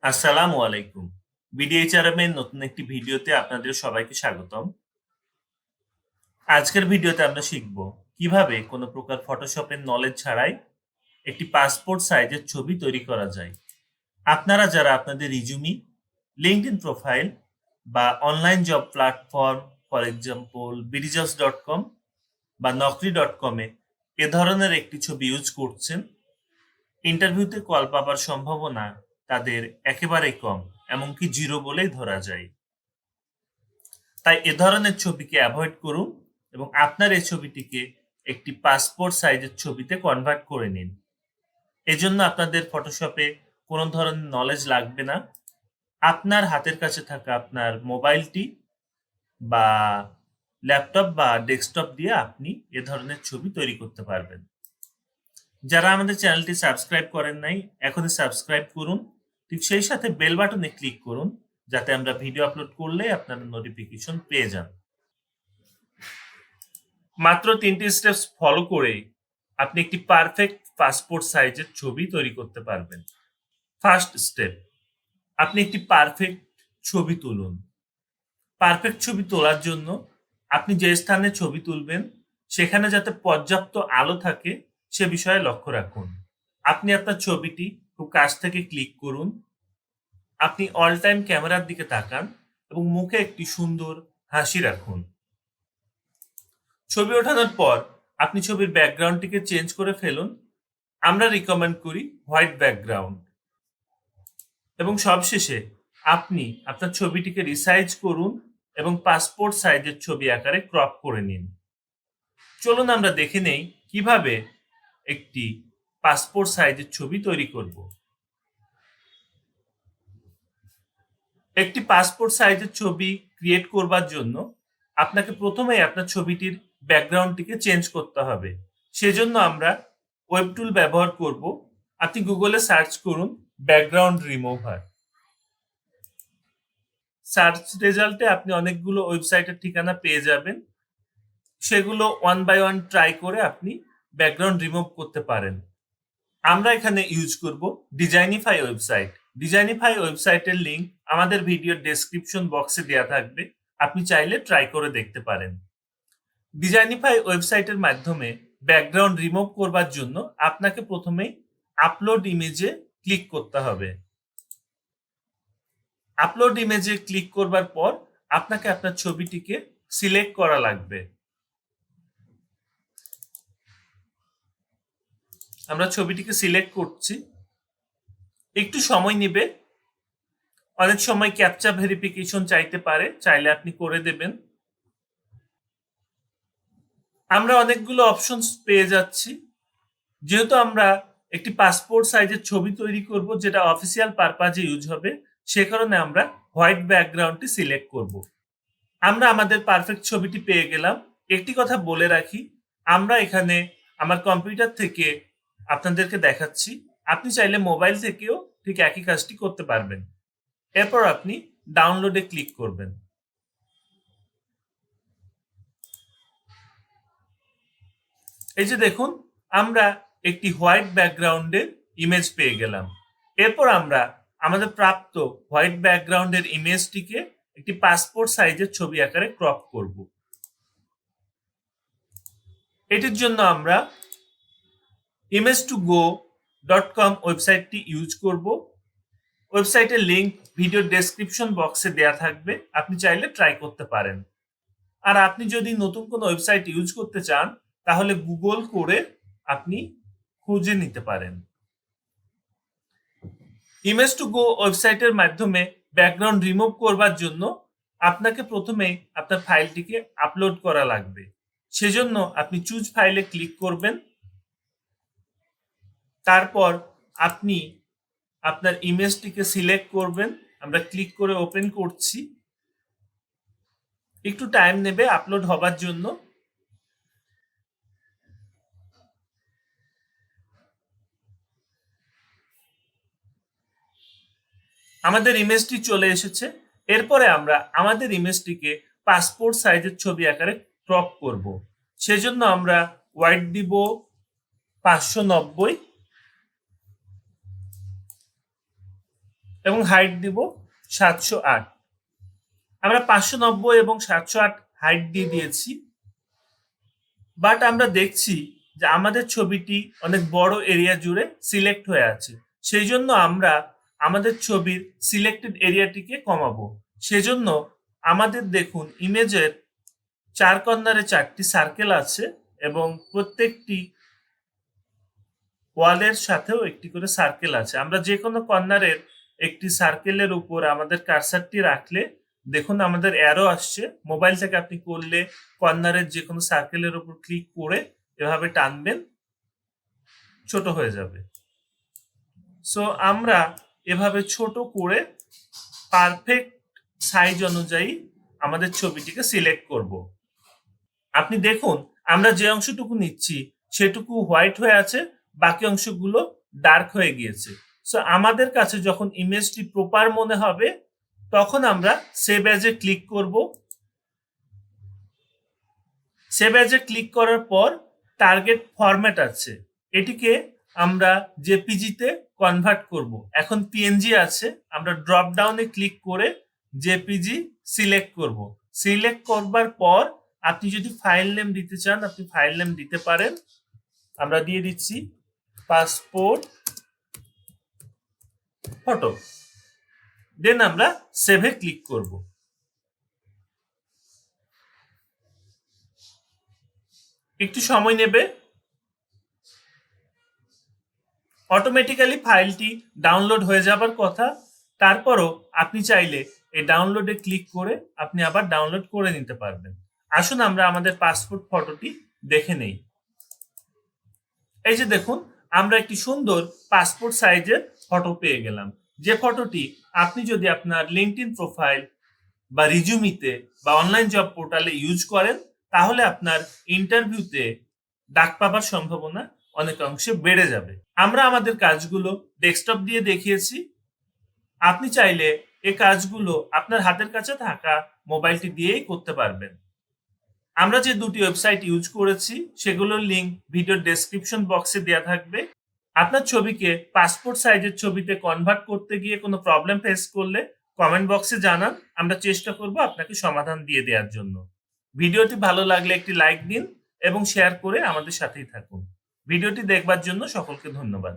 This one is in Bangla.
আসসালামু আলাইকুম। বিডিএইচআরএম এর নতুন একটি ভিডিওতে আপনাদের সবাইকে স্বাগতম। আজকের ভিডিওতে আমরা শিখব কিভাবে কোনো প্রকার ফটোশপের নলেজ ছাড়াই একটি পাসপোর্ট সাইজের ছবি তৈরি করা যায়। আপনারা যারা আপনাদের রিজুমি, লিঙ্কডইন প্রোফাইল বা online job platform for example বিডিজবস.com বা নকরি.com এ ধরনের একটি ছবি ইউজ করছেন, ইন্টারভিউতে কল পাবার সম্ভাবনা তাদের একেবারেই কম, এমনকি জিরো বলেই ধরা যায়। তাই এ ধরনের ছবিকে অ্যাভয়েড করুন এবং আপনার এই ছবিটিকে একটি পাসপোর্ট সাইজের ছবিতে কনভার্ট করে নিন। এজন্য আপনাদের ফটোশপে কোনো ধরনের নলেজ লাগবে না। আপনার হাতের কাছে থাকা আপনার মোবাইলটি বা ল্যাপটপ বা ডেস্কটপ দিয়ে আপনি এ ধরনের ছবি তৈরি করতে পারবেন। যারা আমাদের চ্যানেলটি সাবস্ক্রাইব করেন নাই, এখনই সাবস্ক্রাইব করুন। ঠিক সেই সাথে বেল বাটনে ক্লিক করুন, যাতে আমরা ভিডিও আপলোড করলে আপনারা নোটিফিকেশন পেয়ে যান। মাত্র ৩টি স্টেপস ফলো করে আপনি একটি পারফেক্ট পাসপোর্ট সাইজের ছবি তৈরি করতে পারবেন। ফার্স্ট স্টেপ, আপনি একটি পারফেক্ট ছবি তুলুন। পারফেক্ট ছবি তোলার জন্য আপনি যে স্থানে ছবি তুলবেন সেখানে যাতে পর্যাপ্ত আলো থাকে সে বিষয়ে লক্ষ্য রাখুন। আপনি আপনার ছবিটি খুব কাছ থেকে ক্লিক করুন। আপনি অল টাইম ক্যামেরার দিকে তাকান এবং মুখে একটি সুন্দর হাসি রাখুন। ছবি ওঠানোর পর আপনি ছবির ব্যাকগ্রাউন্ডটিকে চেঞ্জ করে ফেলুন। আমরা রিকমেন্ড করি হোয়াইট ব্যাকগ্রাউন্ড। এবং সবশেষে আপনি আপনার ছবিটিকে রিসাইজ করুন এবং পাসপোর্ট সাইজের ছবি আকারে ক্রপ করে নিন। চলুন আমরা দেখে নেই কিভাবে একটি পাসপোর্ট সাইজের ছবি তৈরি করব। একটি পাসপোর্ট সাইজের ছবি ক্রিয়েট করবার জন্য আপনাকে প্রথমেই আপনার ছবিটির ব্যাকগ্রাউন্ডটিকে চেঞ্জ করতে হবে। সেজন্য আমরা ওয়েব টুল ব্যবহার করব। আপনি গুগলে সার্চ করুন ব্যাকগ্রাউন্ড রিমুভার। সার্চ রেজাল্টে আপনি অনেকগুলো ওয়েবসাইটের ঠিকানা পেয়ে যাবেন। সেগুলো ওয়ান বাই ওয়ান ট্রাই করে আপনি ব্যাকগ্রাউন্ড রিমুভ করতে পারেন। আমরা এখানে ইউজ করব ডিজাইনিফাই ওয়েবসাইট। ডিজাইনিফাই ওয়েবসাইটের লিংক আমাদের ভিডিওর ডেসক্রিপশন বক্সে দেওয়া থাকবে। আপনি চাইলে ট্রাই করে দেখতে পারেন। ডিজাইনিফাই ওয়েবসাইটের মাধ্যমে ব্যাকগ্রাউন্ড রিমুভ করবার জন্য আপনাকে প্রথমেই আপলোড ইমেজে ক্লিক করতে হবে। আপলোড ইমেজে ক্লিক করবার পর আপনাকে আপনার ছবিটিকে সিলেক্ট করা লাগবে। আমরা ছবিটিকে সিলেক্ট করছি, একটু সময় নেবে। অনেক সময় ক্যাপচা ভেরিফিকেশন চাইতে পারে, চাইলে আপনি করে দেবেন। আমরা অনেকগুলো অপশনস পেয়ে যাচ্ছি। যেহেতু আমরা একটি পাসপোর্ট সাইজের ছবি তৈরি করব যেটা অফিসিয়াল পারপাজে ইউজ হবে, সে কারণে আমরা হোয়াইট ব্যাকগ্রাউন্ডটি সিলেক্ট করব। আমরা আমাদের পারফেক্ট ছবিটি পেয়ে গেলাম। একটি কথা বলে রাখি, আমরা এখানে আমার কম্পিউটার থেকে আপনাদেরকে দেখাচ্ছি। আপনি চাইলে মোবাইল থেকেও ঠিক একই কাজটি করতে পারবেন। এরপর আপনি ডাউনলোডে ক্লিক করবেন। এই যে দেখুন, আমরা একটি হোয়াইট ব্যাকগ্রাউন্ডের ইমেজ পেয়ে গেলাম। এরপর আমরা আমাদের প্রাপ্ত হোয়াইট ব্যাকগ্রাউন্ডের ইমেজটিকে একটি পাসপোর্ট সাইজের ছবি আকারে ক্রপ করব। এটির জন্য আমরা image2go.com ওয়েবসাইটটি ইউজ করব। ওয়েবসাইটের লিংক ভিডিও ডেসক্রিপশন বক্সে দেয়া থাকবে, আপনি চাইলে ট্রাই করতে পারেন। আর আপনি যদি নতুন কোনো ওয়েবসাইট ইউজ করতে চান তাহলে গুগল করে আপনি খুঁজে নিতে পারেন। image2go ওয়েবসাইটের মাধ্যমে ব্যাকগ্রাউন্ড রিমুভ করবার জন্য আপনাকে প্রথমে আপনার ফাইলটিকে আপলোড করা লাগবে। সেজন্য আপনি চুজ ফাইলে ক্লিক করবেন। তারপর আপনি আপনার ইমেজটিকে সিলেক্ট করবেন। আমরা ক্লিক করে ওপেন করছি। একটু টাইম নেবে আপলোড হবার জন্য। আমাদের ইমেজটি চলে এসেছে। এরপরে আমরা আমাদের ইমেজটিকে পাসপোর্ট সাইজের ছবি আকারে ক্রপ করব। সেজন্য আমরা ওয়াইড দিব 590। এবং হাইট দিব 708। আমরা 590 এবং 708 হাইট দিয়ে দিয়েছি, বাট আমরা দেখছি যে আমাদের ছবিটি অনেক বড় এরিয়া জুড়ে সিলেক্ট হয়ে আছে। সেই জন্য আমরা আমাদের ছবির সিলেক্টেড এরিয়াটিকে কমাবো। সেজন্য আমাদের দেখুন ইমেজের 4 কর্নারে 4টি সার্কেল আছে এবং প্রত্যেকটি ওয়ালের সাথেও একটি করে সার্কেল আছে। আমরা যে কোনো কর্নারের একটি সার্কেলের উপর আমাদের কার্সারটি রাখলে দেখুন আমাদের অ্যারো আসছে। মোবাইল থেকে আপনি করলে কর্নারের যে কোনো সার্কেলের উপর ক্লিক করে এভাবে টানবেন, ছোট হয়ে যাবে। সো আমরা এভাবে ছোট করে পারফেক্ট সাইজ অনুযায়ী আমাদের ছবিটিকে সিলেক্ট করব। আপনি দেখুন আমরা যে অংশটুকু নিচ্ছি সেটুকু হোয়াইট হয়ে আছে, বাকি অংশগুলো ডার্ক হয়ে গিয়েছে। সো আমাদের কাছে যখন ইমেজটি প্রপার মনে হবে তখন আমরা সেভ অ্যাজে ক্লিক করব। সেভ অ্যাজে ক্লিক করার পর টার্গেট ফরম্যাট আছে, এটিকে আমরা জেপিজিতে কনভার্ট করব। এখন পিএনজি আছে, আমরা ড্রপ ডাউনে ক্লিক করে জেপিজি সিলেক্ট করব। সিলেক্ট করবার পর আপনি যদি ফাইল নেম দিতে চান আপনি ফাইল নেম দিতে পারেন। আমরা দিয়ে দিচ্ছি পাসপোর্ট ফটো। দেন আমরা সেভে ক্লিক করব। একটু সময় নেবে। অটোমেটিক্যালি ফাইলটি ডাউনলোড হয়ে যাবার কথা, তারপরও আপনি চাইলে এই ডাউনলোডে ক্লিক করে আপনি আবার ডাউনলোড করে নিতে পারবেন। আসুন আমরা আমাদের পাসপোর্ট ফটোটি দেখে নেই। এই যে দেখুন আমরা একটি সুন্দর পাসপোর্ট সাইজের ফটো পেয়ে গেলাম, যে ফটোটি আপনি যদি আপনার লিঙ্কডইন প্রোফাইল বা রিজুমিতে বা অনলাইন জব পোর্টালে ইউজ করেন তাহলে আপনার ইন্টারভিউতে ডাক পাবার সম্ভাবনা অনেক অংশে বেড়ে যাবে। আমরা আমাদের কাজগুলো ডেস্কটপ দিয়ে দেখিয়েছি। আপনি চাইলে এই কাজগুলো আপনার হাতের কাছে থাকা মোবাইলটি দিয়েই করতে পারবেন। আমরা যে দুটি ওয়েবসাইট ইউজ করেছি সেগুলোর লিঙ্ক ভিডিওর ডেসক্রিপশন বক্সে দেওয়া থাকবে। আপনার ছবিকে পাসপোর্ট সাইজের ছবিতে কনভার্ট করতে গিয়ে কোনো প্রবলেম ফেস করলে কমেন্ট বক্সে জানান, আমরা চেষ্টা করব আপনাকে সমাধান দিয়ে দেওয়ার জন্য। ভিডিওটি ভালো লাগলে একটি লাইক দিন এবং শেয়ার করে আমাদের সাথেই থাকুন। ভিডিওটি দেখবার জন্য সকলকে ধন্যবাদ।